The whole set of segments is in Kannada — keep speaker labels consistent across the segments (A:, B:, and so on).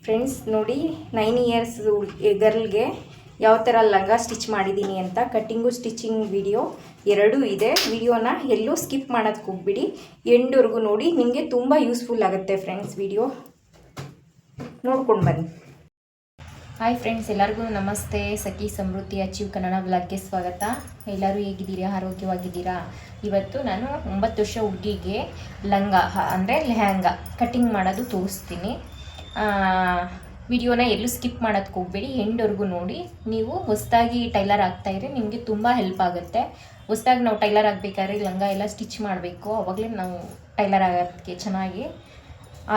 A: ಫ್ರೆಂಡ್ಸ್ ನೋಡಿ 9 ಇಯರ್ಸ್ ಗರ್ಲ್ಗೆ ಯಾವ ಥರ ಲಂಗ ಸ್ಟಿಚ್ ಮಾಡಿದ್ದೀನಿ ಅಂತ ಕಟ್ಟಿಂಗು ಸ್ಟಿಚಿಂಗ್ ವಿಡಿಯೋ ಎರಡೂ ಇದೆ. ವಿಡಿಯೋನ ಎಲ್ಲೂ ಸ್ಕಿಪ್ ಮಾಡೋದಕ್ಕೆ ಹೋಗ್ಬಿಡಿ, ಎಂಡ್ವರೆಗೂ ನೋಡಿ, ನಿಮಗೆ ತುಂಬ ಯೂಸ್ಫುಲ್ ಆಗುತ್ತೆ ಫ್ರೆಂಡ್ಸ್. ವಿಡಿಯೋ ನೋಡ್ಕೊಂಡು ಬನ್ನಿ. ಹಾಯ್ ಫ್ರೆಂಡ್ಸ್, ಎಲ್ಲರಿಗೂ ನಮಸ್ತೆ. ಸಖಿ ಸಮೃದ್ಧಿ ಅಚೀವ್ ಕನ್ನಡ ಬ್ಲಾಗ್ಗೆ ಸ್ವಾಗತ. ಎಲ್ಲರೂ ಹೇಗಿದ್ದೀರಾ? ಆರೋಗ್ಯವಾಗಿದ್ದೀರಾ? ಇವತ್ತು ನಾನು 9 ವರ್ಷ ಹುಡುಗಿಗೆ ಲಂಗ ಅಂದರೆ ಲೆಹಂಗಾ ಕಟ್ಟಿಂಗ್ ಮಾಡೋದು ತೋರಿಸ್ತೀನಿ. ವಿಡಿಯೋನ ಎಲ್ಲೂ ಸ್ಕಿಪ್ ಮಾಡೋದಕ್ಕೆ ಹೋಗ್ಬೇಡಿ, ಎಂಡ್ವರೆಗೂ ನೋಡಿ. ನೀವು ಹೊಸದಾಗಿ ಟೈಲರ್ ಆಗ್ತಾಯಿದ್ರೆ ನಿಮಗೆ ತುಂಬ ಹೆಲ್ಪ್ ಆಗುತ್ತೆ. ಹೊಸದಾಗಿ ನಾವು ಟೈಲರ್ ಆಗಬೇಕಾದ್ರೆ ಲಂಗ ಎಲ್ಲ ಸ್ಟಿಚ್ ಮಾಡಬೇಕು, ಆವಾಗಲೇ ನಾವು ಟೈಲರ್ ಆಗೋದಕ್ಕೆ ಚೆನ್ನಾಗಿ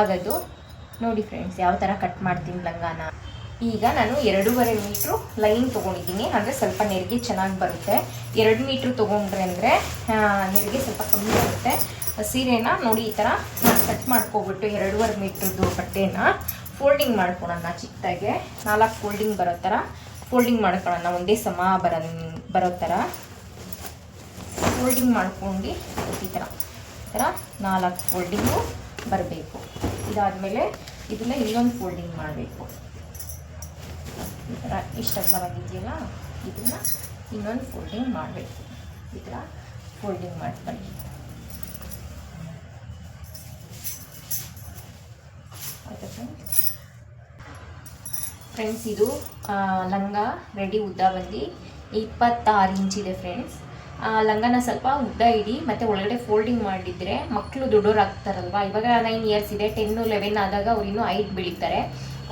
A: ಆಗೋದು. ನೋಡಿ ಫ್ರೆಂಡ್ಸ್, ಯಾವ ಥರ ಕಟ್ ಮಾಡ್ತೀನಿ ಲಂಗಾನ. ಈಗ ನಾನು 2.5 ಮೀಟ್ರು ಲೈನ್ ತೊಗೊಂಡಿದ್ದೀನಿ, ಅಂದರೆ ಸ್ವಲ್ಪ ನೆರಿಗೆ ಚೆನ್ನಾಗಿ ಬರುತ್ತೆ. 2 ಮೀಟ್ರ್ ತೊಗೊಂಡ್ರೆ ಅಂದರೆ ನೆರಿಗೆ ಸ್ವಲ್ಪ ಕಮ್ಮಿ ಬರುತ್ತೆ. ಸೀರೆನ ನೋಡಿ ಈ ಥರ ಕಟ್ ಮಾಡ್ಕೊಬಿಟ್ಟು 2.5 ಮೀಟ್ರದ್ದು ಬಟ್ಟೆನ ಫೋಲ್ಡಿಂಗ್ ಮಾಡ್ಕೊಳ್ಳೋಣ. ಚಿಕ್ಕದಾಗೆ 4 ಫೋಲ್ಡಿಂಗ್ ಬರೋ ಥರ ಫೋಲ್ಡಿಂಗ್ ಮಾಡ್ಕೊಳ್ಳೋಣ. ಒಂದೇ ಸಮ ಬರೋ ಥರ ಫೋಲ್ಡಿಂಗ್ ಮಾಡ್ಕೊಂಡು ಈ ಥರ 4 ಫೋಲ್ಡಿಂಗು ಬರಬೇಕು. ಇದಾದಮೇಲೆ ಇದನ್ನ ಇನ್ನೊಂದು ಫೋಲ್ಡಿಂಗ್ ಮಾಡಬೇಕು. ಈ ಥರ ಇಷ್ಟೆಲ್ಲ ಬಂದಿದೆಯಲ್ಲ, ಇದನ್ನು ಇನ್ನೊಂದು ಫೋಲ್ಡಿಂಗ್ ಮಾಡಬೇಕು. ಈ ಥರ ಫೋಲ್ಡಿಂಗ್ ಮಾಡ್ಕೊಳ್ಳಿ. ಆಯಿತಾ ಫ್ರೆಂಡ್ಸ್? ಇದು ಲಂಗ ರೆಡಿ. ಉದ್ದ ಬಂದು 26 ಇಂಚಿದೆ ಫ್ರೆಂಡ್ಸ್. ಲಂಗನ ಸ್ವಲ್ಪ ಉದ್ದ ಇಡಿ, ಮತ್ತು ಒಳಗಡೆ ಫೋಲ್ಡಿಂಗ್ ಮಾಡಿದರೆ ಮಕ್ಕಳು ದೊಡ್ಡೋರು ಆಗ್ತಾರಲ್ವ. ಇವಾಗ 9 ಇಯರ್ಸ್ ಇದೆ, 10, 11 ಆದಾಗ ಅವ್ರು ಇನ್ನೂ ಹೈಟ್ ಬೆಳೀತಾರೆ.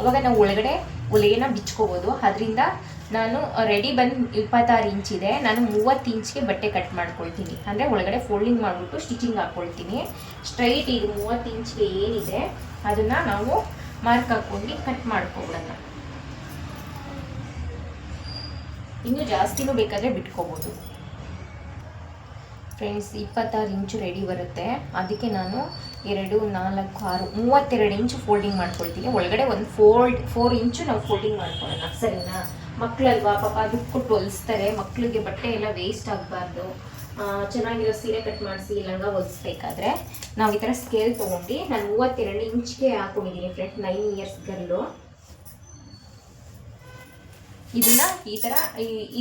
A: ಅವಾಗ ನಾವು ಒಳಗಡೆ ಹೊಲಿಗೆನ ಬಿಚ್ಕೋಬೋದು. ಅದರಿಂದ ನಾನು ರೆಡಿ ಬಂದು 26 ಇಂಚಿದೆ, ನಾನು 30 ಇಂಚ್ಗೆ ಬಟ್ಟೆ ಕಟ್ ಮಾಡ್ಕೊಳ್ತೀನಿ. ಅಂದರೆ ಒಳಗಡೆ ಫೋಲ್ಡಿಂಗ್ ಮಾಡಿಬಿಟ್ಟು ಸ್ಟಿಚಿಂಗ್ ಹಾಕ್ಕೊಳ್ತೀನಿ. ಸ್ಟ್ರೈಟ್ ಇದು 30 ಇಂಚ್ಗೆ ಏನಿದೆ ಅದನ್ನು ನಾವು ಮಾರ್ಕ್ ಹಾಕ್ಕೊಂಡು ಕಟ್ ಮಾಡ್ಕೊಬಿಡೋಣ. ಇನ್ನೂ ಜಾಸ್ತಿನೂ ಬೇಕಾದರೆ ಬಿಟ್ಕೋಬೋದು ಫ್ರೆಂಡ್ಸ್. 26 ಇಂಚು ರೆಡಿ ಬರುತ್ತೆ, ಅದಕ್ಕೆ ನಾನು 2, 4, 6, 32 ಇಂಚು ಫೋಲ್ಡಿಂಗ್ ಮಾಡ್ಕೊಳ್ತೀನಿ. ಒಳಗಡೆ ಒಂದು 4 ಇಂಚು ನಾವು ಫೋಲ್ಡಿಂಗ್ ಮಾಡ್ಕೊಳ್ಳೋಣ, ಸರಿನಾ? ಮಕ್ಕಳಲ್ವಾ, ಪಾಪ ದುಡ್ಡು ಕೊಟ್ಟು ಹೊಲಿಸ್ತಾರೆ. ಮಕ್ಕಳಿಗೆ ಬಟ್ಟೆ ಎಲ್ಲ ವೇಸ್ಟ್ ಆಗಬಾರ್ದು. ಚೆನ್ನಾಗಿರೋ ಸೀರೆ ಕಟ್ ಮಾಡಿಸಿ ಲಂಗ ಹೊಲಿಸ್ಬೇಕಾದ್ರೆ ನಾವು ಈ ಥರ ಸ್ಕೇಲ್ ತೊಗೊಂಡು ನಾನು 32 ಇಂಚ್ಗೆ ಹಾಕೊಂಡಿದ್ದೀನಿ ಫ್ರೆಂಡ್ಸ್. 9 ಇಯರ್ಸ್ ಗರ್ಲು. ಇದನ್ನ ಈ ಥರ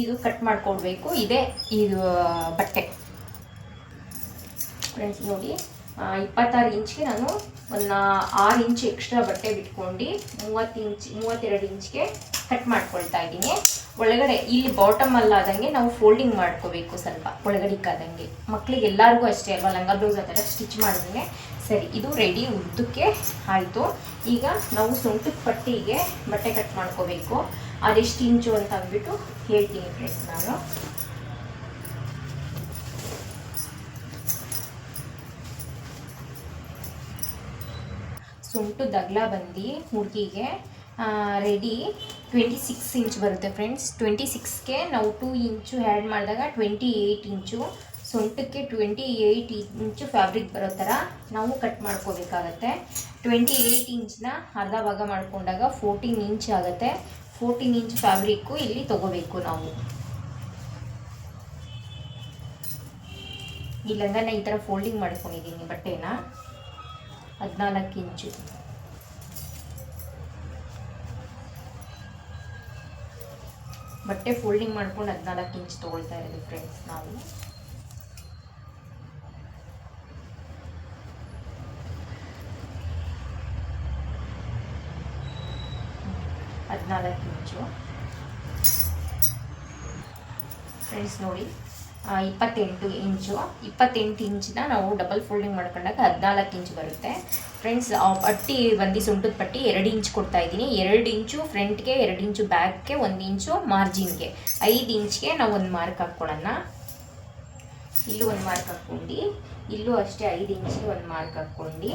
A: ಇದು ಕಟ್ ಮಾಡ್ಕೊಳ್ಬೇಕು. ಇದೇ ಇದು ಬಟ್ಟೆ ಫ್ರೆಂಡ್ಸ್. ನೋಡಿ 26 ಇಂಚ್ಗೆ ನಾನು ಒಂದು 6 ಇಂಚ್ ಎಕ್ಸ್ಟ್ರಾ ಬಟ್ಟೆ ಬಿಟ್ಕೊಂಡು 32 ಇಂಚ್ಗೆ ಕಟ್ ಮಾಡ್ಕೊಳ್ತಾ ಇದ್ದೀನಿ. ಒಳಗಡೆ ಇಲ್ಲಿ ಬಾಟಮ್ ಅಲ್ಲಾದಂಗೆ ನಾವು ಫೋಲ್ಡಿಂಗ್ ಮಾಡ್ಕೋಬೇಕು, ಸ್ವಲ್ಪ ಒಳಗಡಿಕ್ಕಾದಂಗೆ. ಮಕ್ಕಳಿಗೆ ಎಲ್ಲರಿಗೂ ಅಷ್ಟೇ ಅಲ್ವಾ, ಲಂಗ ಬ್ಲೌಸ್ ಆ ಥರ ಸ್ಟಿಚ್ ಮಾಡಿದ್ರೆ ಸರಿ. ಇದು ರೆಡಿ ಉದ್ದಕ್ಕೆ ಆಯಿತು. ಈಗ ನಾವು ಸೊಂಟದ ಪಟ್ಟಿಗೆ ಬಟ್ಟೆ ಕಟ್ ಮಾಡ್ಕೋಬೇಕು. ಅದೆಷ್ಟು ಇಂಚು ಅಂತ ಅಂದ್ಬಿಟ್ಟು ಹೇಳ್ತೀನಿ ಫ್ರೆಂಡ್ಸ್ ನಾನು. ಸೊಂಟದ ಅಗಲ ಬಂದು ಹುಡುಗಿಗೆ ರೆಡಿ 26 ಇಂಚ್ ಬರುತ್ತೆ ಫ್ರೆಂಡ್ಸ್. 26ಗೆ ನಾವು 2 ಇಂಚು ಆ್ಯಡ್ ಮಾಡಿದಾಗ 28 ಇಂಚು. ಸೊಂಟಕ್ಕೆ 28 ಇಂಚು ಫ್ಯಾಬ್ರಿಕ್ ಬರೋ ಥರ ನಾವು ಕಟ್ ಮಾಡ್ಕೋಬೇಕಾಗತ್ತೆ. 28 ಇಂಚನ್ನ ಅರ್ಧ ಭಾಗ ಮಾಡ್ಕೊಂಡಾಗ 14 ಇಂಚ್ ಆಗುತ್ತೆ. 14 ಇಂಚ್ ಫ್ಯಾಬ್ರಿಕ್ಕು ಇಲ್ಲಿ ತೊಗೋಬೇಕು ನಾವು. ಈ ಲಂಗನ ಈ ಥರ ಫೋಲ್ಡಿಂಗ್ ಮಾಡ್ಕೊಂಡಿದ್ದೀನಿ ಬಟ್ಟೆನ 14 ಇಂಚು. ಬಟ್ಟೆ ಫೋಲ್ಡಿಂಗ್ ಮಾಡ್ಕೊಂಡು 14 ಇಂಚ್ ತೊಗೊಳ್ತಾ ಇರೋದು ಫ್ರೆಂಡ್ಸ್ ನಾವು. ಇಂಚು ಫ್ರೆಂಡ್ಸ್. ನೋಡಿ 28 ಇಂಚು. 28 ಇಂಚನ್ನ ನಾವು ಡಬಲ್ ಫೋಲ್ಡಿಂಗ್ ಮಾಡ್ಕೊಂಡಾಗ 14 ಇಂಚು ಬರುತ್ತೆ ಫ್ರೆಂಡ್ಸ್. ಪಟ್ಟಿ ಬಂದು ಸೊಂಟದ ಪಟ್ಟಿ 2 ಇಂಚ್ ಕೊಡ್ತಾ ಇದ್ದೀನಿ. 2 ಇಂಚು ಫ್ರಂಟ್ಗೆ, 2 ಇಂಚು ಬ್ಯಾಕ್ಗೆ, 1 ಇಂಚು ಮಾರ್ಜಿನ್ಗೆ. 5 ಇಂಚ್ಗೆ ನಾವು ಒಂದು ಮಾರ್ಕ್ ಹಾಕ್ಕೊಳ್ಳೋಣ. ಇಲ್ಲೂ ಒಂದು ಮಾರ್ಕ್ ಹಾಕ್ಕೊಂಡು, ಇಲ್ಲೂ ಅಷ್ಟೇ 5 ಇಂಚ್ಗೆ ಒಂದು ಮಾರ್ಕ್ ಹಾಕ್ಕೊಂಡು,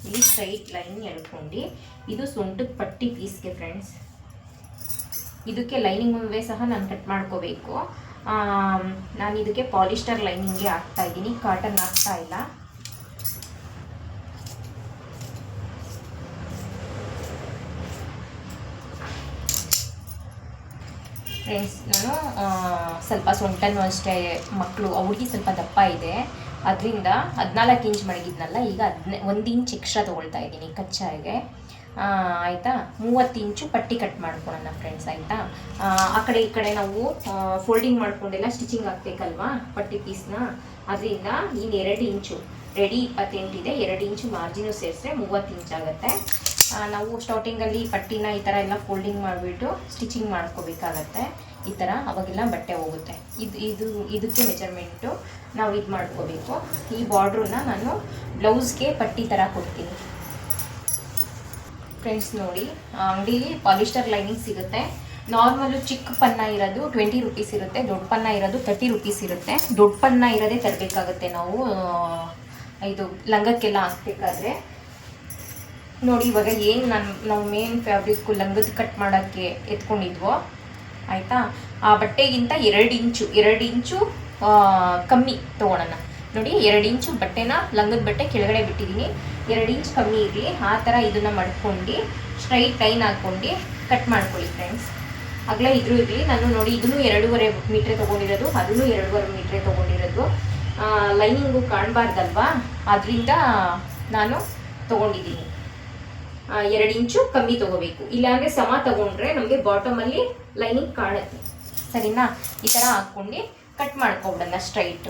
A: ಇಲ್ಲಿ ಸ್ಟ್ರೈಟ್ ಲೈನ್ ಎಳ್ಕೊಂಡು, ಇದು ಸೊಂಟದ ಪಟ್ಟಿ ಪೀಸ್ಗೆ ಫ್ರೆಂಡ್ಸ್. ಇದಕ್ಕೆ ಲೈನಿಂಗ್ ಸಹ ನಾನು ಕಟ್ ಮಾಡ್ಕೋಬೇಕು. ನಾನು ಇದಕ್ಕೆ ಪಾಲಿಸ್ಟರ್ ಲೈನಿಂಗ್ಗೆ ಹಾಕ್ತಾ ಇದ್ದೀನಿ, ಕಾಟನ್ ಹಾಕ್ತಾ ಇಲ್ಲ. ಫ್ರೆಂಡ್ಸ್, ನಾನು ಸ್ವಲ್ಪ ಸೊಂಟನೂ ಅಷ್ಟೇ, ಮಕ್ಕಳು ಅವ್ರಿಗೆ ಸ್ವಲ್ಪ ದಪ್ಪ ಇದೆ, ಅದರಿಂದ 14 ಇಂಚ್ ಮಡಗಿದ್ನಲ್ಲ, ಈಗ 1 ಇಂಚ್ ಎಕ್ಸ್ಟ್ರಾ ತೊಗೊಳ್ತಾ ಇದ್ದೀನಿ ಕಚ್ಚಾಗೆ. ಆಯಿತಾ. 30 ಇಂಚು ಪಟ್ಟಿ ಕಟ್ ಮಾಡ್ಕೊಳ್ಳೋಣ ಫ್ರೆಂಡ್ಸ್. ಆಯಿತಾ, ಆ ಕಡೆ ಈ ಕಡೆ ನಾವು ಫೋಲ್ಡಿಂಗ್ ಮಾಡ್ಕೊಂಡೆಲ್ಲ ಸ್ಟಿಚಿಂಗ್ ಹಾಕ್ಬೇಕಲ್ವಾ ಪಟ್ಟಿ ಪೀಸ್ನ. ಅದರಿಂದ ಇನ್ನು 2 ಇಂಚು ರೆಡಿ 28 ಇದೆ, 2 ಇಂಚು ಮಾರ್ಜಿನು ಸೇರಿಸಿದ್ರೆ 30 ಇಂಚ್ ಆಗುತ್ತೆ. ನಾವು ಸ್ಟಾರ್ಟಿಂಗಲ್ಲಿ ಪಟ್ಟಿನ ಈ ಥರ ಎಲ್ಲ ಫೋಲ್ಡಿಂಗ್ ಮಾಡಿಬಿಟ್ಟು ಸ್ಟಿಚಿಂಗ್ ಮಾಡ್ಕೋಬೇಕಾಗತ್ತೆ ಈ ಥರ, ಅವಾಗೆಲ್ಲ ಬಟ್ಟೆ ಹೋಗುತ್ತೆ. ಇದಕ್ಕೆ ಮೆಜರ್ಮೆಂಟು ನಾವು ಇದು ಮಾಡ್ಕೋಬೇಕು. ಈ ಬಾರ್ಡ್ರನ್ನ ನಾನು ಬ್ಲೌಸ್ಗೆ ಪಟ್ಟಿ ಥರ ಕೊಡ್ತೀನಿ ಫ್ರೆಂಡ್ಸ್. ನೋಡಿ, ಅಂಗಡಿಲಿ ಪಾಲಿಸ್ಟರ್ ಲೈನಿಂಗ್ ಸಿಗುತ್ತೆ. ನಾರ್ಮಲು ಚಿಕ್ಕ ಪನ್ನ ಇರೋದು 20 ರುಪೀಸ್ ಇರುತ್ತೆ, ದೊಡ್ಡ ಪನ್ನ ಇರೋದು 30 ರುಪೀಸ್ ಇರುತ್ತೆ. ದೊಡ್ಡ ಪನ್ನ ಇರೋದೇ ತರಬೇಕಾಗುತ್ತೆ ನಾವು ಇದು ಲಂಗಕ್ಕೆಲ್ಲ ಹಾಕ್ಬೇಕಾದ್ರೆ. ನೋಡಿ, ಇವಾಗ ಏನು ನಾವು ಮೇನ್ ಫ್ಯಾಬ್ರಿಕ್ಕು ಲಂಗದ ಕಟ್ ಮಾಡೋಕ್ಕೆ ಎತ್ಕೊಂಡಿದ್ವೋ ಆಯಿತಾ, ಆ ಬಟ್ಟೆಗಿಂತ 2 ಇಂಚು ಕಮ್ಮಿ ತೊಗೊಳೋಣ. ನೋಡಿ, 2 ಇಂಚು ಬಟ್ಟೆನ ಲಂಗದ ಬಟ್ಟೆ ಕೆಳಗಡೆ ಬಿಟ್ಟಿದ್ದೀನಿ, 2 ಇಂಚ್ ಕಮ್ಮಿ ಇರಲಿ. ಆ ಥರ ಇದನ್ನು ಮಾಡ್ಕೊಂಡು ಸ್ಟ್ರೈಟ್ ಲೈನ್ ಹಾಕ್ಕೊಂಡು ಕಟ್ ಮಾಡ್ಕೊಳ್ಳಿ ಫ್ರೆಂಡ್ಸ್. ಆಗಲೇ ಇದ್ರೂ ಇರಲಿ. ನಾನು ನೋಡಿ, ಇದನ್ನು 2.5 ಮೀಟ್ರೆ ತೊಗೊಂಡಿರೋದು, ಅದನ್ನು 2.5 ಮೀಟ್ರೆ ತೊಗೊಂಡಿರೋದು. ಲೈನಿಂಗು ಕಾಣಬಾರ್ದಲ್ವಾ, ಅದರಿಂದ ನಾನು ತೊಗೊಂಡಿದ್ದೀನಿ. 2 ಇಂಚು ಕಮ್ಮಿ ತೊಗೋಬೇಕು, ಇಲ್ಲಾಂದರೆ ಸಮ ತೊಗೊಂಡ್ರೆ ನಮಗೆ ಬಾಟಮಲ್ಲಿ ಲೈನಿಂಗ್ ಕಾಣುತ್ತೆ. ಸರಿನಾ? ಈ ಥರ ಹಾಕ್ಕೊಂಡು ಕಟ್ ಮಾಡ್ಕೊಬಿಡೋಣ, ಸ್ಟ್ರೈಟ್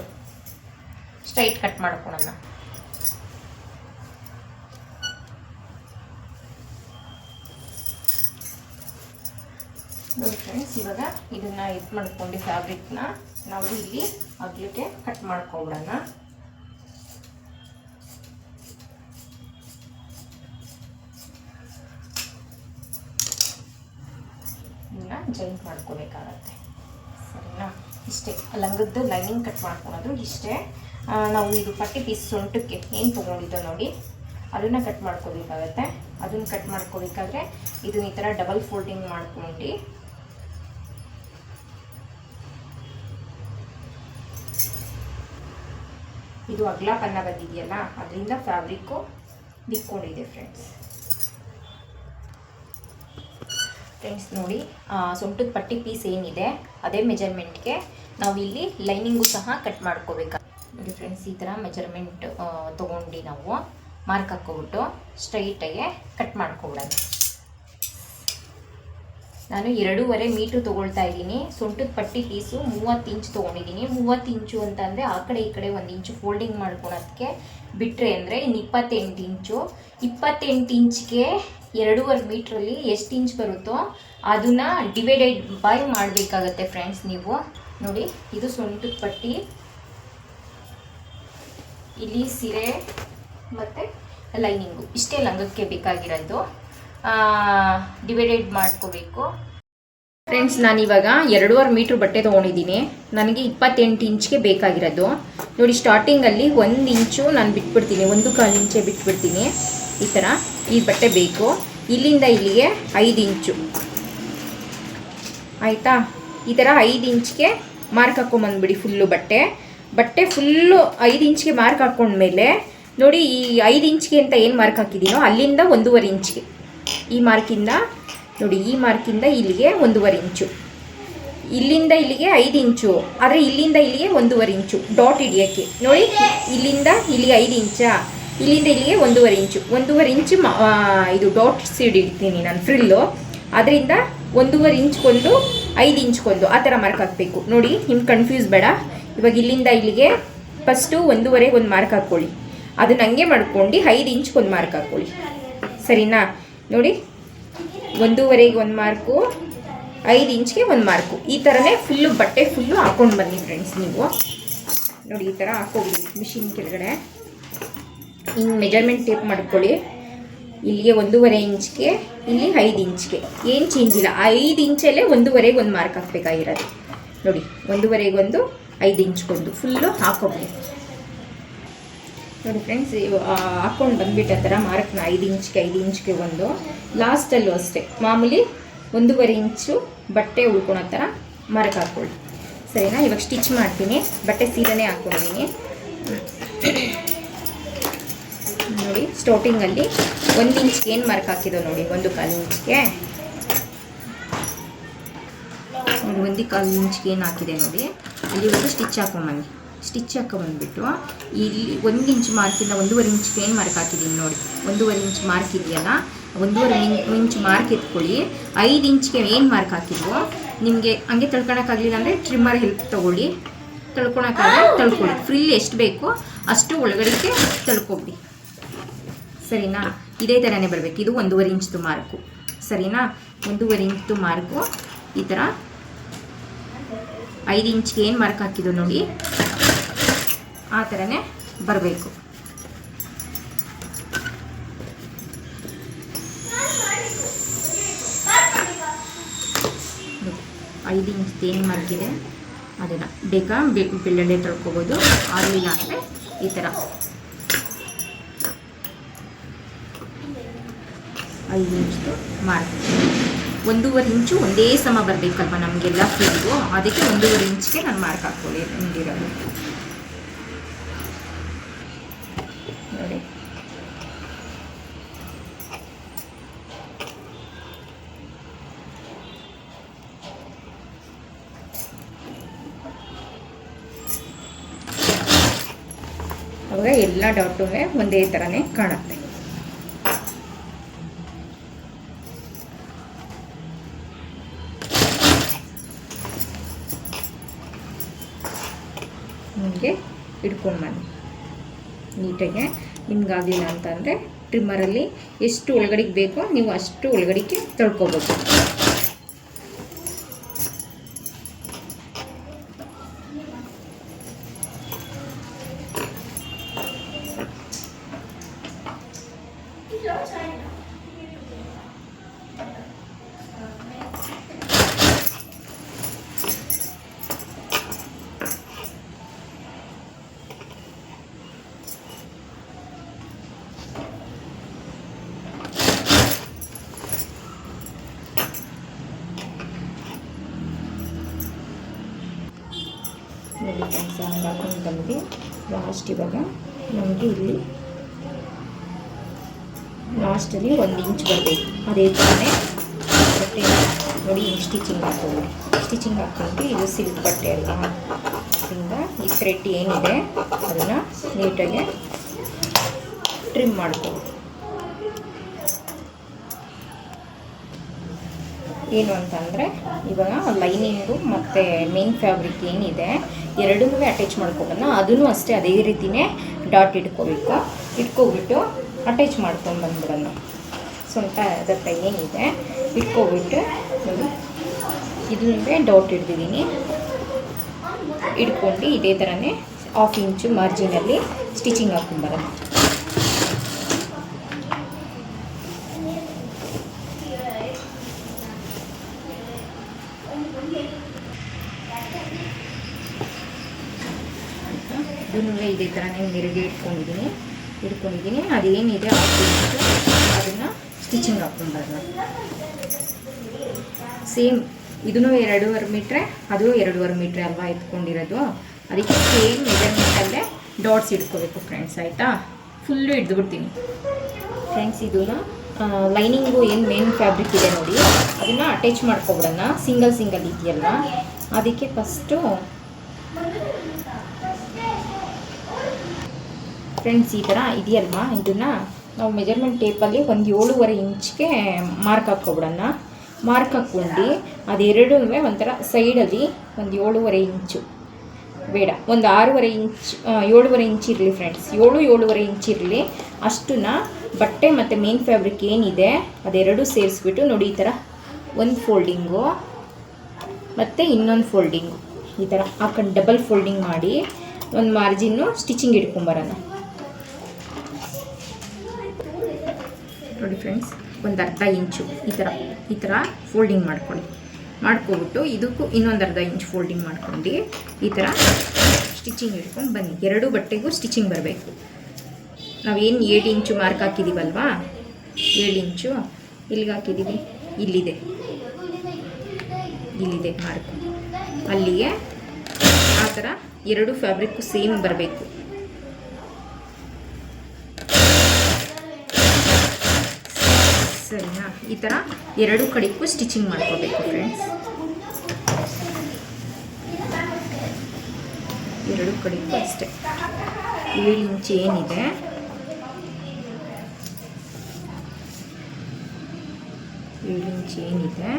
A: ಕಟ್ ಮಾಡ್ಕೊಳೋಣ. ನೋಡಿ ಫ್ರೆಂಡ್ಸ್, ಇವಾಗ ಇದನ್ನು ಇದು ಮಾಡ್ಕೊಂಡು ಫ್ಯಾಬ್ರಿಕ್ನ ನಾವು ಇಲ್ಲಿ ಅಗ್ಲಿಕ್ಕೆ ಕಟ್ ಮಾಡ್ಕೊಬಿಡೋಣ. ಜಾಯಿಂಟ್ ಮಾಡ್ಕೋಬೇಕಾಗತ್ತೆ. ಸರಿನಾ? ಇಷ್ಟೇ ಲಂಗದ್ದು ಲೈನಿಂಗ್ ಕಟ್ ಮಾಡ್ಕೊಳೋದು ಇಷ್ಟೇ. ನಾವು ಇದು ಪಟ್ಟಿ ಪೀಸ್ ಸೊಂಟಕ್ಕೆ ಏನು ತೊಗೊಂಡಿದ್ದೋ ನೋಡಿ, ಅದನ್ನು ಕಟ್ ಮಾಡ್ಕೋಬೇಕಾಗತ್ತೆ. ಅದನ್ನು ಕಟ್ ಮಾಡ್ಕೋಬೇಕಾದ್ರೆ ಇದನ್ನ ಈ ಥರ ಡಬಲ್ ಫೋಲ್ಡಿಂಗ್ ಮಾಡ್ಕೊಂಡು ಇದು ಅಗಲ ಪನ್ನ ಬಂದಿದೆಯಲ್ಲ, ಅದರಿಂದ ಫ್ಯಾಬ್ರಿಕ್ಕು ಬಿಕ್ಕೊಂಡಿದೆ ಫ್ರೆಂಡ್ಸ್. ನೋಡಿ, ಸೊಂಟದ ಪಟ್ಟಿ ಪೀಸ್ ಏನಿದೆ ಅದೇ ಮೆಜರ್ಮೆಂಟ್ಗೆ ನಾವು ಇಲ್ಲಿ ಲೈನಿಂಗು ಸಹ ಕಟ್ ಮಾಡ್ಕೋಬೇಕು. ನೋಡಿ ಫ್ರೆಂಡ್ಸ್, ಈ ಥರ ಮೆಜರ್ಮೆಂಟ್ ತೊಗೊಂಡು ನಾವು ಮಾರ್ಕ್ ಹಾಕ್ಕೊಬಿಟ್ಟು ಸ್ಟ್ರೈಟಾಗೆ ಕಟ್ ಮಾಡ್ಕೊಬಿಡೋಣ. ನಾನು 2.5 ಮೀಟ್ರ್ ತೊಗೊಳ್ತಾ ಇದ್ದೀನಿ. ಸೊಂಟದ ಪಟ್ಟಿ ಪೀಸು 30 ಇಂಚ್ ತೊಗೊಂಡಿದ್ದೀನಿ. 30 ಇಂಚು ಅಂತಂದರೆ ಆ ಕಡೆ ಈ ಕಡೆ 1 ಇಂಚು ಫೋಲ್ಡಿಂಗ್ ಮಾಡ್ಕೊಳೋದಕ್ಕೆ ಬಿಟ್ಟರೆ ಅಂದರೆ ಇನ್ನು 28 ಇಂಚು. 28 ಇಂಚ್ಗೆ 2.5 ಮೀಟ್ರಲ್ಲಿ ಎಷ್ಟು ಇಂಚ್ ಬರುತ್ತೋ ಅದನ್ನು ಡಿವೈಡೆಡ್ ಬೈ ಮಾಡಬೇಕಾಗತ್ತೆ ಫ್ರೆಂಡ್ಸ್. ನೀವು ನೋಡಿ, ಇದು ಸೊಂಟದ ಪಟ್ಟಿ, ಇಲ್ಲಿ ಸೀರೆ ಮತ್ತು ಲೈನಿಂಗು ಇಷ್ಟೇ ಲಂಗಕ್ಕೆ ಬೇಕಾಗಿರೋದು. ಡಿವೈಡೆಡ್ ಮಾಡ್ಕೋಬೇಕು ಫ್ರೆಂಡ್ಸ್. ನಾನಿವಾಗ 2.5 ಮೀಟ್ರ್ ಬಟ್ಟೆ ತೊಗೊಂಡಿದ್ದೀನಿ. ನನಗೆ 28 ಇಂಚ್ಗೆ ಬೇಕಾಗಿರೋದು. ನೋಡಿ, ಸ್ಟಾರ್ಟಿಂಗಲ್ಲಿ 1 ಇಂಚು ನಾನು ಬಿಟ್ಬಿಡ್ತೀನಿ, 1.25 ಇಂಚೆ ಬಿಟ್ಬಿಡ್ತೀನಿ. ಈ ಥರ ಈ ಬಟ್ಟೆ ಬೇಕು. ಇಲ್ಲಿಂದ ಇಲ್ಲಿಗೆ 5 ಇಂಚು ಆಯಿತಾ. ಈ ಥರ 5 ಇಂಚ್ಗೆ ಮಾರ್ಕ್ ಹಾಕ್ಕೊಂಬಂದ್ಬಿಡಿ. ಬಟ್ಟೆ ಫುಲ್ಲು 5 ಇಂಚ್ಗೆ ಮಾರ್ಕ್ ಹಾಕ್ಕೊಂಡ್ಮೇಲೆ ನೋಡಿ, ಈ 5 ಇಂಚ್ಗೆ ಅಂತ ಏನು ಮಾರ್ಕ್ ಹಾಕಿದ್ದೀನೋ ಅಲ್ಲಿಂದ 1.5 ಇಂಚ್ಗೆ, ಈ ಮಾರ್ಕಿಂದ ನೋಡಿ, ಈ ಮಾರ್ಕಿಂದ ಇಲ್ಲಿಗೆ 1.5 ಇಂಚು, ಇಲ್ಲಿಂದ ಇಲ್ಲಿಗೆ 5 ಇಂಚು, ಆದರೆ ಇಲ್ಲಿಂದ ಇಲ್ಲಿಗೆ 1.5 ಇಂಚು ಡಾಟ್ ಹಿಡಿಯೋಕ್ಕೆ. ನೋಡಿ, ಇಲ್ಲಿಂದ ಇಲ್ಲಿಗೆ 5 ಇಂಚಾ, ಇಲ್ಲಿಂದ ಇಲ್ಲಿಗೆ 1.5 ಇಂಚು, 1.5 ಇಂಚು ಇದು ಡಾಟ್ ಹಿಡಿತೀನಿ ನಾನು ಫ್ರಿಲ್ಲು. ಅದರಿಂದ 1.5 ಇಂಚ್ಗೊಂದು 5 ಇಂಚ್ಗೊಂದು ಆ ಥರ ಮಾರ್ಕ್ ಹಾಕಬೇಕು. ನೋಡಿ, ನಿಮ್ಗೆ ಕನ್ಫ್ಯೂಸ್ ಬೇಡ. ಇವಾಗ ಇಲ್ಲಿಂದ ಇಲ್ಲಿಗೆ ಫಸ್ಟು 1.5ಗೆ ಒಂದು ಮಾರ್ಕ್ ಹಾಕ್ಕೊಳ್ಳಿ, ಅದನ್ನ ಹಂಗೆ ಮಾಡ್ಕೊಂಡು 5 ಇಂಚ್ಗೊಂದು ಮಾರ್ಕ್ ಹಾಕ್ಕೊಳ್ಳಿ. ಸರಿನಾ? ನೋಡಿ, 1.5ಗೆ ಒಂದು ಮಾರ್ಕು, 5 ಇಂಚ್ಗೆ ಒಂದು ಮಾರ್ಕು. ಈ ಥರನೇ ಫುಲ್ಲು ಬಟ್ಟೆ ಫುಲ್ಲು ಹಾಕ್ಕೊಂಡು ಬನ್ನಿ ಫ್ರೆಂಡ್ಸ್. ನೀವು ನೋಡಿ, ಈ ಥರ ಹಾಕ್ಕೊಬಿಡಿ ಮಿಷಿನ್ ಕೆಳಗಡೆ. ಹಿಂಗೆ ಮೆಜರ್ಮೆಂಟ್ ಟೇಪ್ ಮಾಡ್ಕೊಳ್ಳಿ. ಇಲ್ಲಿಗೆ 1.5 ಇಂಚ್ಗೆ, ಇಲ್ಲಿ 5 ಇಂಚ್ಗೆ, ಏನು ಚೇಂಜ್ ಇಲ್ಲ. 5 ಇಂಚಲ್ಲೇ 1.5ಗೆ ಒಂದು ಮಾರ್ಕ್ ಹಾಕಬೇಕಾಗಿರೋದು. ನೋಡಿ, 1.5ಗೊಂದು 5 ಇಂಚ್ಗೊಂದು ಫುಲ್ಲು ಹಾಕ್ಕೊಬಿಡಿ. ನೋಡಿ ಫ್ರೆಂಡ್ಸ್, ಹಾಕ್ಕೊಂಡು ಬಂದುಬಿಟ್ಟು ಆ ಥರ ಮಾರ್ಕ್ನ 5 ಇಂಚ್ಗೆ ಒಂದು. ಲಾಸ್ಟಲ್ಲೂ ಅಷ್ಟೇ ಮಾಮೂಲಿ 1.5 ಇಂಚು ಬಟ್ಟೆ ಉಳ್ಕೊಳೋ ಥರ ಮಾರ್ಕ್ ಹಾಕ್ಕೊಳ್ಳಿ. ಸರಿನಾ? ಇವಾಗ ಸ್ಟಿಚ್ ಮಾಡ್ತೀನಿ. ಬಟ್ಟೆ ಸೀರೆನೇ ಹಾಕ್ಕೊಂಡಿದ್ದೀನಿ. ನೋಡಿ, ಸ್ಟಾರ್ಟಿಂಗಲ್ಲಿ 1 ಇಂಚ್ಗೆ ಏನು ಮಾರ್ಕ್ ಹಾಕಿದೋ ನೋಡಿ, 1.25 ಇಂಚ್ಗೆ ನೋಡಿ, 1.25 ಇಂಚ್ಗೆ ಏನು ಹಾಕಿದೆ ನೋಡಿ, ಅಲ್ಲಿವರೆಗೂ ಸ್ಟಿಚ್ ಹಾಕೊಂಬಂದ್ಬಿಟ್ಟು ಇಲ್ಲಿ 1 ಇಂಚ್ ಮಾರ್ಕಿಂದ 1.5 ಇಂಚ್ಗೆ ಏನು ಮಾರ್ಕ್ ಹಾಕಿದ್ದೀನಿ ನೋಡಿ, 1.5 ಇಂಚ್ ಮಾರ್ಕ್ ಇದೆಯಲ್ಲ 1.5 ಇಂಚ್ ಮಾರ್ಕ್ ಎತ್ಕೊಳ್ಳಿ. 5 ಇಂಚ್ಗೆ ಏನು ಮಾರ್ಕ್ ಹಾಕಿದ್ವೋ ನಿಮಗೆ ಹಂಗೆ ತಳ್ಕೊಳಕ್ಕಾಗಲಿಲ್ಲ ಅಂದರೆ ಟ್ರಿಮ್ಮರ್ ಹೆಲ್ಪ್ ತೊಗೊಳ್ಳಿ. ತಳ್ಕೊಳಕ್ಕಾದ್ರೆ ತಳ್ಕೊಳ್ಳಿ. ಫ್ರಿಲ್ ಎಷ್ಟು ಬೇಕೋ ಅಷ್ಟು ಒಳಗಡೆಗೆ ತಳ್ಕೊಬಿಡಿ, ಸರಿನಾ? ಇದೇ ಥರನೇ ಬರಬೇಕು. ಇದು 1.5 ಇಂಚ್ದು ಮಾರ್ಕು, ಸರಿನಾ? 1.5 ಇಂಚ್ದು ಮಾರ್ಕು ಈ ಥರ 5 ಇಂಚ್ಗೆ ಏನು ಮಾರ್ಕ್ ಹಾಕಿದ್ದು ನೋಡಿ ಆ ಥರನೇ ಬರಬೇಕು. 5 ಇಂಚ್ದು ಏನು ಮಾರ್ಕಿದೆ ಅದನ್ನು ಬೇಕಾ ಬೆಳ್ಳಡೆ ತೊಳ್ಕೊಬೋದು, ಆಗಲಿಲ್ಲ ಅಂದರೆ ಈ ಥರ 5 ಇಂಚ್ದು ಮಾರ್ಕ್. 1.5 ಇಂಚು ಒಂದೇ ಸಮ ಬರಬೇಕಲ್ವ ನಮಗೆಲ್ಲ ಫೀಲ್ಗು, ಅದಕ್ಕೆ 1.5 ಇಂಚ್ಗೆ ನಾನು ಮಾರ್ಕ್ ಹಾಕ್ಕೊಳ್ಳಿ ನಿಮಗಿರೋದು ನೋಡಿ. ಅವಾಗ ಎಲ್ಲ ಡಾಟು ಒಂದೇ ಥರನೇ ಕಾಣುತ್ತೆ. ನಿಮಗೆ ಇಟ್ಕೊಂಡು ಬನ್ನಿ ನೀಟಾಗೆ. ನಿಮ್ಗಾಗಲಿಲ್ಲ ಅಂತಂದರೆ ಟ್ರಿಮ್ಮರಲ್ಲಿ ಎಷ್ಟು ಒಳಗಡೆಗೆ ಬೇಕೋ ನೀವು ಅಷ್ಟು ಒಳಗಡೆಗೆ ತೊಳ್ಕೊಬೋದು. ಹಂಗೆ ಹಾಕೊಂಡು ಬಂದು ಲಾಸ್ಟ್ ಇವಾಗ ನಮಗೆ ಇಲ್ಲಿ ಲಾಸ್ಟಲ್ಲಿ 1 ಇಂಚ್ ಬರಬೇಕು. ಅದೇ ಥರನೇ ಬಟ್ಟೆ ನೋಡಿ ಸ್ಟಿಚಿಂಗ್ ಹಾಕ್ಕೊಬಿಡಿ. ಸ್ಟಿಚಿಂಗ್ ಹಾಕ್ಕೊಂಡು ಇದು ಸಿಲ್ಕ್ ಬಟ್ಟೆ ಅಲ್ಲ, ಅದರಿಂದ ಈ ಥ್ರೆಡ್ ಏನಿದೆ ಅದನ್ನು ನೀಟಾಗಿ ಟ್ರಿಮ್ ಮಾಡ್ಕೊಬಿಡಿ. ಏನು ಅಂತಂದರೆ ಇವಾಗ ಲೈನಿಂಗು ಮತ್ತು ಮೇನ್ ಫ್ಯಾಬ್ರಿಕ್ ಏನಿದೆ ಎರಡನ್ನೂ ಅಟ್ಯಾಚ್ ಮಾಡ್ಕೊಬೋಣ. ಅದನ್ನು ಅಷ್ಟೇ ಅದೇ ರೀತಿಯೇ ಡಾಟ್ ಇಟ್ಕೋಬೇಕು. ಇಟ್ಕೊಬಿಟ್ಟು ಅಟ್ಯಾಚ್ ಮಾಡ್ಕೊಂಡು ಬಂದ್ಬಿಡೋಣ. ಸೊಂಟ ಹತ್ರ ಏನಿದೆ ಇಟ್ಕೊಬಿಟ್ಟು ನೋಡಿ ಇದನ್ನೇ ಡಾಟ್ ಹಿಡ್ದಿದ್ದೀನಿ. ಇಟ್ಕೊಂಡು ಇದೇ ಥರನೇ 1/2 ಇಂಚು ಮಾರ್ಜಿನಲ್ಲಿ ಸ್ಟಿಚಿಂಗ್ ಹಾಕ್ಕೊಂಬರೋಣ. ಇದನ್ನು ಇದೇ ಥರನೇ ನೆರಿಗೆ ಇಟ್ಕೊಂಡಿದ್ದೀನಿ. ಅದೇನಿದೆ ಅದನ್ನು ಸ್ಟಿಚಿಂಗ್ ಹಾಕ್ಕೊಂಬರೋಣ. ಸೇಮ್ ಇದೂ 2.5 ಮೀಟ್ರೆ, ಅದು 2.5 ಮೀಟ್ರೆ ಅಲ್ವಾ ಎತ್ಕೊಂಡಿರೋದು. ಅದಕ್ಕೆ ಸೇಮ್ ಮೆಜರ್ಮೆಂಟಲ್ಲೇ ಡಾಟ್ಸ್ ಇಟ್ಕೋಬೇಕು ಫ್ರೆಂಡ್ಸ್, ಆಯಿತಾ? ಫುಲ್ಲು ಹಿಡ್ದುಬಿಡ್ತೀನಿ ಫ್ರೆಂಡ್ಸ್. ಇದನ್ನು ಲೈನಿಂಗು ಏನು ಮೇನ್ ಫ್ಯಾಬ್ರಿಕ್ ಇದೆ ನೋಡಿ ಅದನ್ನು ಅಟ್ಯಾಚ್ ಮಾಡ್ಕೊಬಿಡೋಣ. ಸಿಂಗಲ್ ಇದೆಯಲ್ವ, ಅದಕ್ಕೆ ಫಸ್ಟು ಫ್ರೆಂಡ್ಸ್ ಈ ಥರ ಇದೆಯಲ್ವಾ, ಇದನ್ನು ನಾವು ಮೆಜರ್ಮೆಂಟ್ ಟೇಪಲ್ಲಿ ಒಂದು 7.5 ಇಂಚ್ಗೆ ಮಾರ್ಕ್ ಹಾಕ್ಕೊಬಿಡೋಣ. ಮಾರ್ಕ್ ಹಾಕ್ಕೊಂಡು ಅದೆರಡೂ ಒಂಥರ ಸೈಡಲ್ಲಿ ಒಂದು 7.5 ಇಂಚು ಬೇಡ, ಒಂದು 6.5 ಇಂಚ್ 7.5 ಇಂಚ್ ಇರಲಿ ಫ್ರೆಂಡ್ಸ್. 7.5 ಇಂಚ್ ಇರಲಿ. ಅಷ್ಟನ್ನ ಬಟ್ಟೆ ಮತ್ತು ಮೇನ್ ಫ್ಯಾಬ್ರಿಕ್ ಏನಿದೆ ಅದೆರಡೂ ಸೇರಿಸ್ಬಿಟ್ಟು ನೋಡಿ ಈ ಥರ ಒಂದು ಫೋಲ್ಡಿಂಗು ಮತ್ತು ಇನ್ನೊಂದು ಫೋಲ್ಡಿಂಗು ಈ ಥರ ಹಾಕೊಂಡು ಡಬಲ್ ಫೋಲ್ಡಿಂಗ್ ಮಾಡಿ ಒಂದು ಮಾರ್ಜಿನ್ನು ಸ್ಟಿಚಿಂಗ್ ಇಟ್ಕೊಂಬರೋಣ. ನೋಡಿ ಫ್ರೆಂಡ್ಸ್, ಒಂದು 1/2 ಇಂಚು ಈ ಥರ ಫೋಲ್ಡಿಂಗ್ ಮಾಡ್ಕೊಬಿಟ್ಟು ಇದಕ್ಕೂ ಇನ್ನೊಂದು 1/2 ಇಂಚ್ ಫೋಲ್ಡಿಂಗ್ ಮಾಡ್ಕೊಂಡು ಈ ಥರ ಸ್ಟಿಚಿಂಗ್ ಇಟ್ಕೊಂಡು ಬನ್ನಿ. ಎರಡೂ ಬಟ್ಟೆಗೂ ಸ್ಟಿಚಿಂಗ್ ಬರಬೇಕು. ನಾವೇನು 7 ಇಂಚು ಮಾರ್ಕ್ ಹಾಕಿದ್ದೀವಲ್ವಾ, 7 ಇಂಚು ಇಲ್ಲಿಗೆ ಹಾಕಿದ್ದೀವಿ, ಇಲ್ಲಿದೆ ಮಾರ್ಕ್, ಅಲ್ಲಿಗೆ ಆ ಥರ ಎರಡು ಫ್ಯಾಬ್ರಿಕ್ಕು ಸೇಮ್ ಬರಬೇಕು. ಸರಿನಾ? ಈ ಥರ ಎರಡು ಕಡೆಗೂ ಸ್ಟಿಚಿಂಗ್ ಮಾಡ್ಕೋಬೇಕು ಫ್ರೆಂಡ್ಸ್. ಎರಡು ಕಡೆಗೂ ಅಷ್ಟೇ 7 ಇಂಚ್ ಏನಿದೆ 7 ಇಂಚ್ ಏನಿದೆ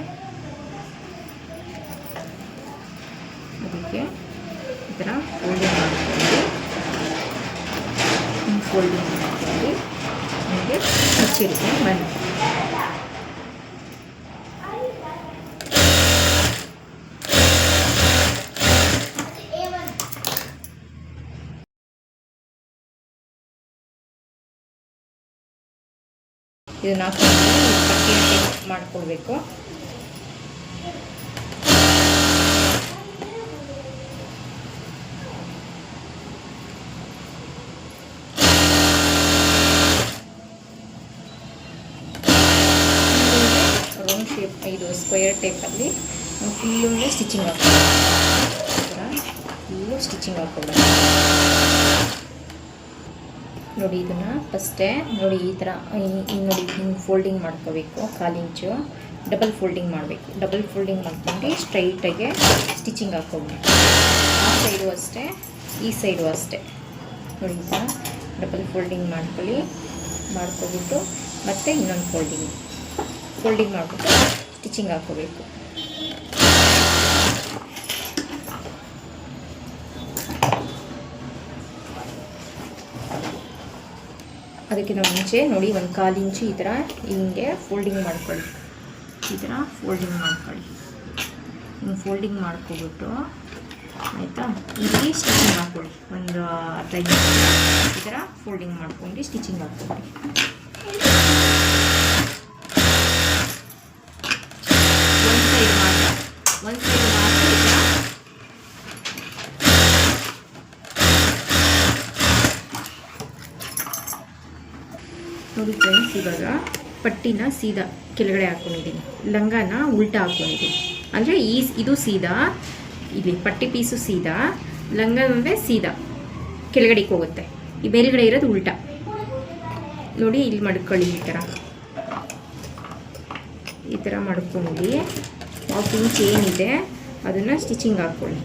A: ಅದಕ್ಕೆ ಈ ಥರ ಫೋಲ್ಡಿಂಗ್ ಮಾಡ್ಕೊಂಡು ನಿಮಗೆ ಹಚ್ಚಿರುತ್ತೆ ಬನ್ನಿ. ಇದನ್ನು ಹಾಕೊಂಡು ಮಾಡ್ಕೊಳ್ಬೇಕು. ರೌಂಡ್ ಶೇಪ್ ಇದು ಸ್ಕ್ವೇರ್ ಟೈಪಲ್ಲಿ ಫುಲ್ಲು ಸ್ಟಿಚಿಂಗ್ ಹಾಕ್ಕೊಳ್ಬೇಕು. ನೋಡಿ ಇದನ್ನು ಫಸ್ಟೇ ನೋಡಿ ಈ ಥರ ನೋಡಿ ಹಿಂಗೆ ಫೋಲ್ಡಿಂಗ್ ಮಾಡ್ಕೋಬೇಕು. 1/4 ಇಂಚು ಡಬಲ್ ಫೋಲ್ಡಿಂಗ್ ಮಾಡಬೇಕು. ಡಬಲ್ ಫೋಲ್ಡಿಂಗ್ ಮಾಡ್ಕೊಂಡು ಸ್ಟ್ರೈಟಾಗೆ ಸ್ಟಿಚಿಂಗ್ ಹಾಕ್ಕೊಬೇಕು. ಆ ಸೈಡು ಅಷ್ಟೇ, ಈ ಸೈಡು ಅಷ್ಟೇ. ನೋಡಿ ಈ ಥರ ಡಬಲ್ ಫೋಲ್ಡಿಂಗ್ ಮಾಡ್ಕೊಬಿಟ್ಟು ಮತ್ತು ಇನ್ನೊಂದು ಫೋಲ್ಡಿಂಗ್ ಮಾಡಿಬಿಟ್ಟು ಸ್ಟಿಚಿಂಗ್ ಹಾಕ್ಕೋಬೇಕು. ಅದಕ್ಕಿಂತ ಮುಂಚೆ ನೋಡಿ 1/4 ಇಂಚು ಈ ಥರ ಹಿಂಗೆ ಫೋಲ್ಡಿಂಗ್ ಮಾಡ್ಕೊಳ್ಳಿ. ಈ ಥರ ಹಿಂಗೆ ಫೋಲ್ಡಿಂಗ್ ಮಾಡ್ಕೊಬಿಟ್ಟು ಆಯಿತಾ, ಇಲ್ಲಿ ಸ್ಟಿಚಿಂಗ್ ಹಾಕ್ಕೊಳ್ಳಿ. ಒಂದು 15 ಈ ಥರ ಫೋಲ್ಡಿಂಗ್ ಮಾಡ್ಕೊಂಡು ಸ್ಟಿಚಿಂಗ್ ಹಾಕ್ಕೊಳ್ಳಿ. ಒಂದು ಸೈಡ್ ಮಾತ್ರ ಈ ಥರ ನೋಡಿ ಫ್ರೆಂಡ್ಸ್. ಇವಾಗ ಪಟ್ಟಿನ ಸೀದಾ ಕೆಳಗಡೆ ಹಾಕ್ಕೊಂಡಿದ್ದೀನಿ, ಲಂಗನ ಉಲ್ಟಾ ಹಾಕ್ಕೊಂಡಿದ್ದೀನಿ. ಅಂದರೆ ಇದು ಸೀದಾ, ಇಲ್ಲಿ ಪಟ್ಟಿ ಪೀಸು ಸೀದಾ, ಲಂಗ ಅಂದರೆ ಸೀದಾ ಕೆಳಗಡೆಗೆ ಹೋಗುತ್ತೆ. ಈ ಮೇಲ್ಗಡೆ ಇರೋದು ಉಲ್ಟಾ. ನೋಡಿ ಇಲ್ಲಿ ಮಡ್ಕೊಳ್ಳಿ. ಈ ಥರ ಮಡ್ಕೊಂಡು 1/2 ಇಂಚ್ ಏನಿದೆ ಅದನ್ನು ಸ್ಟಿಚಿಂಗ್ ಹಾಕ್ಕೊಳ್ಳಿ.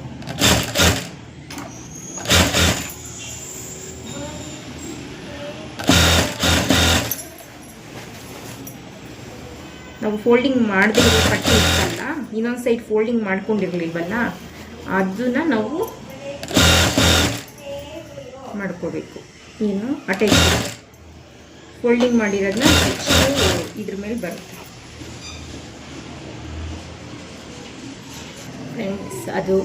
A: ನಾವು ಫೋಲ್ಡಿಂಗ್ ಮಾಡದೇ ಇರೋ ಪಟ್ಟಿ ಇತ್ತಲ್ಲ, ಇನ್ನೊಂದು ಸೈಡ್ ಫೋಲ್ಡಿಂಗ್ ಮಾಡ್ಕೊಂಡಿರಲಿಲ್ವಲ್ಲ, ಅದನ್ನು ನಾವು ಮಾಡ್ಕೋಬೇಕು. ಏನು ಅಟ್ಯಾಚ್ ಫೋಲ್ಡಿಂಗ್ ಮಾಡಿರೋದನ್ನ ಇದ್ರ ಮೇಲೆ ಬರುತ್ತೆ ಫ್ರೆಂಡ್ಸ್. ಅದು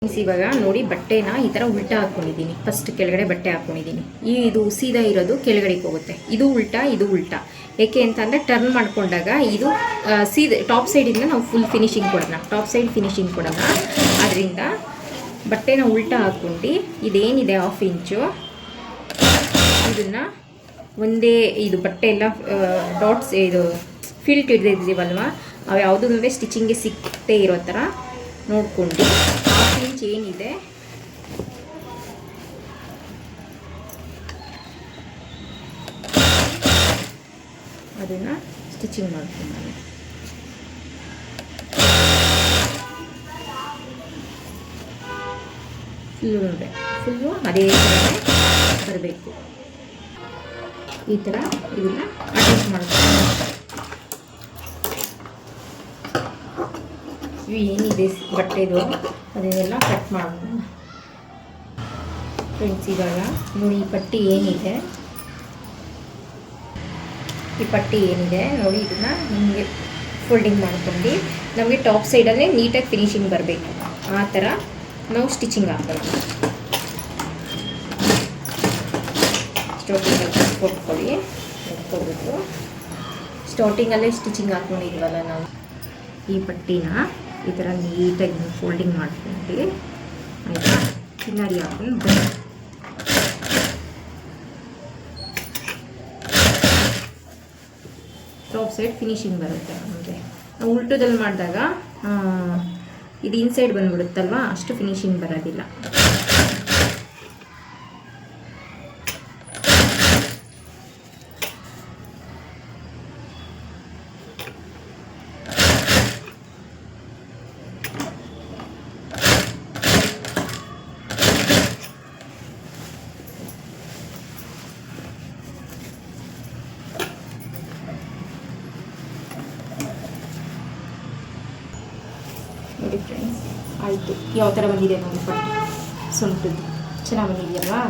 A: ಇವಾಗ ನೋಡಿ ಬಟ್ಟೆನ ಈ ಥರ ಉಲ್ಟಾ ಹಾಕ್ಕೊಂಡಿದ್ದೀನಿ. ಫಸ್ಟ್ ಕೆಳಗಡೆ ಬಟ್ಟೆ ಹಾಕ್ಕೊಂಡಿದ್ದೀನಿ. ಇದು ಸೀದಾ ಇರೋದು ಕೆಳಗಡೆಗೆ ಹೋಗುತ್ತೆ. ಇದು ಉಲ್ಟಾ. ಏಕೆ ಅಂತಂದರೆ ಟರ್ನ್ ಮಾಡ್ಕೊಂಡಾಗ ಇದು ಸೀದಾ ಟಾಪ್ ಸೈಡಿಂದ ನಾವು ಫುಲ್ ಫಿನಿಶಿಂಗ್ ಕೊಡೋಣ. ಅದರಿಂದ ಬಟ್ಟೆನ ಉಲ್ಟಾ ಹಾಕ್ಕೊಂಡು ಇದೇನಿದೆ 1/2 ಇಂಚು ಇದನ್ನು ಒಂದೇ ಇದು ಬಟ್ಟೆ ಎಲ್ಲ ಡಾಟ್ಸ್ ಇದು ಫಿಲ್ಟ್ ಹಿಡಿದಿದ್ದೀವಲ್ವ, ಅವು ಯಾವುದೂ ಸ್ಟಿಚಿಂಗ್ಗೆ ಸಿಕ್ಕೇ ಇರೋ ಥರ ನೋಡಿಕೊಂಡು 1/2 ಇಂಚ್ ಏನಿದೆ ಅದನ್ನು ಸ್ಟಿಚಿಂಗ್ ಮಾಡ್ತೀನಿ. ಫುಲ್ಲು ಅದೇ ಥರ ಬರಬೇಕು. ಈ ಥರ ಇದನ್ನು ಅಡ್ಜಸ್ಟ್ ಮಾಡ್ತೀನಿ. ಏನಿದೆ ಬಟ್ಟೆದು ಅದನ್ನೆಲ್ಲ ಕಟ್ ಮಾಡೋಣ ಫ್ರೆಂಡ್ಸ್. ಇವಾಗ ನೋಡಿ ಈ ಪಟ್ಟಿ ಏನಿದೆ ನೋಡಿ, ಇದನ್ನು ನಿಮಗೆ ಫೋಲ್ಡಿಂಗ್ ಮಾಡ್ಕೊಂಡು ನಮಗೆ ಟಾಪ್ ಸೈಡಲ್ಲೇ ನೀಟಾಗಿ ಫಿನಿಶಿಂಗ್ ಬರಬೇಕು. ಆ ಥರ ನಾವು ಸ್ಟಿಚಿಂಗ್ ಹಾಕೋದು. ಕೊಟ್ಕೊಬಿಟ್ಟು ಸ್ಟಾರ್ಟಿಂಗಲ್ಲೇ ಸ್ಟಿಚಿಂಗ್ ಹಾಕ್ಕೊಂಡಿದ್ವಲ್ಲ ನಾವು, ಈ ಪಟ್ಟಿನ ಈ ಥರ ನೀಟಾಗಿ ಫೋಲ್ಡಿಂಗ್ ಮಾಡ್ಕೊಂಡು ಆಯಿತಾ, ಕಿನಾರಿ ಹಾಕೊಂಡು ಟಾಪ್ ಸೈಡ್ ಫಿನಿಶಿಂಗ್ ಬರುತ್ತೆ ನಮಗೆ. ನಾವು ಉಲ್ಟದಲ್ಲಿ ಮಾಡಿದಾಗ ಇದು ಇನ್ಸೈಡ್ ಬಂದುಬಿಡುತ್ತಲ್ವ, ಅಷ್ಟು ಫಿನಿಶಿಂಗ್ ಬರೋದಿಲ್ಲ. ನೋಡಿ ಫ್ರೆಂಡ್ಸ್, ಆಯಿತು. ಯಾವ ಥರ ಬಂದಿದೆ ನೋಡಿ ಪಟ್ಟಿ ಸೊಂಟದ್ದು ಚೆನ್ನಾಗಿ ಬಂದಿದೆಯಲ್ವಾ?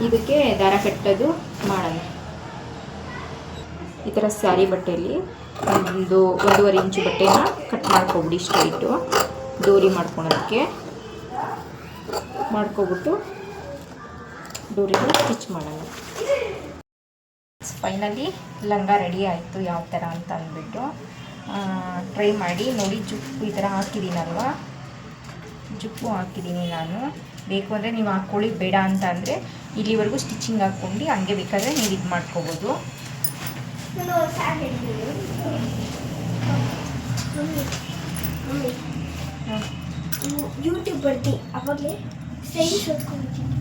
A: ಇದಕ್ಕೆ ದಾರ ಕಟ್ಟೋದು ಮಾಡೋಣ. ಈ ಥರ ಸ್ಯಾರಿ ಬಟ್ಟೆಯಲ್ಲಿ 1.5 ಇಂಚು ಬಟ್ಟೆನ ಕಟ್ ಮಾಡ್ಕೊಬಿಡಿ. ಸ್ಟ್ರೈಟು ಡೋರಿ ಮಾಡ್ಕೊಳೋದಕ್ಕೆ ಮಾಡ್ಕೊಬಿಟ್ಟು ಡೋರಿನ ಸ್ಟಿಚ್ ಮಾಡೋಣ. ಫೈನಲಿ ಲಂಗ ರೆಡಿ ಆಯಿತು ಯಾವ ಥರ ಅಂತ ಅಂದ್ಬಿಟ್ಟು ಟ್ರೈ ಮಾಡಿ ನೋಡಿ. ಜುಪ್ಪು ಈ ಥರ ಹಾಕಿದ್ದೀನಲ್ವ, ಜುಪ್ಪು ಹಾಕಿದ್ದೀನಿ ನಾನು. ಬೇಕು ಅಂದರೆ ನೀವು ಹಾಕ್ಕೊಳ್ಳಿ, ಬೇಡ ಅಂತ ಅಂದರೆ ಇಲ್ಲಿವರೆಗೂ ಸ್ಟಿಚಿಂಗ್ ಹಾಕ್ಕೊಂಡು ಹಂಗೆ ಬೇಕಾದರೆ ನೀವು ಇದು ಮಾಡ್ಕೋಬೋದು.
B: ಯೂಟ್ಯೂಬ್ ಬರ್ತಿ ಅವಾಗಲೇ ಸೈನ್ಸ್ ಓದ್ಕೊಂಡ್ಬಿಡ್ತೀನಿ.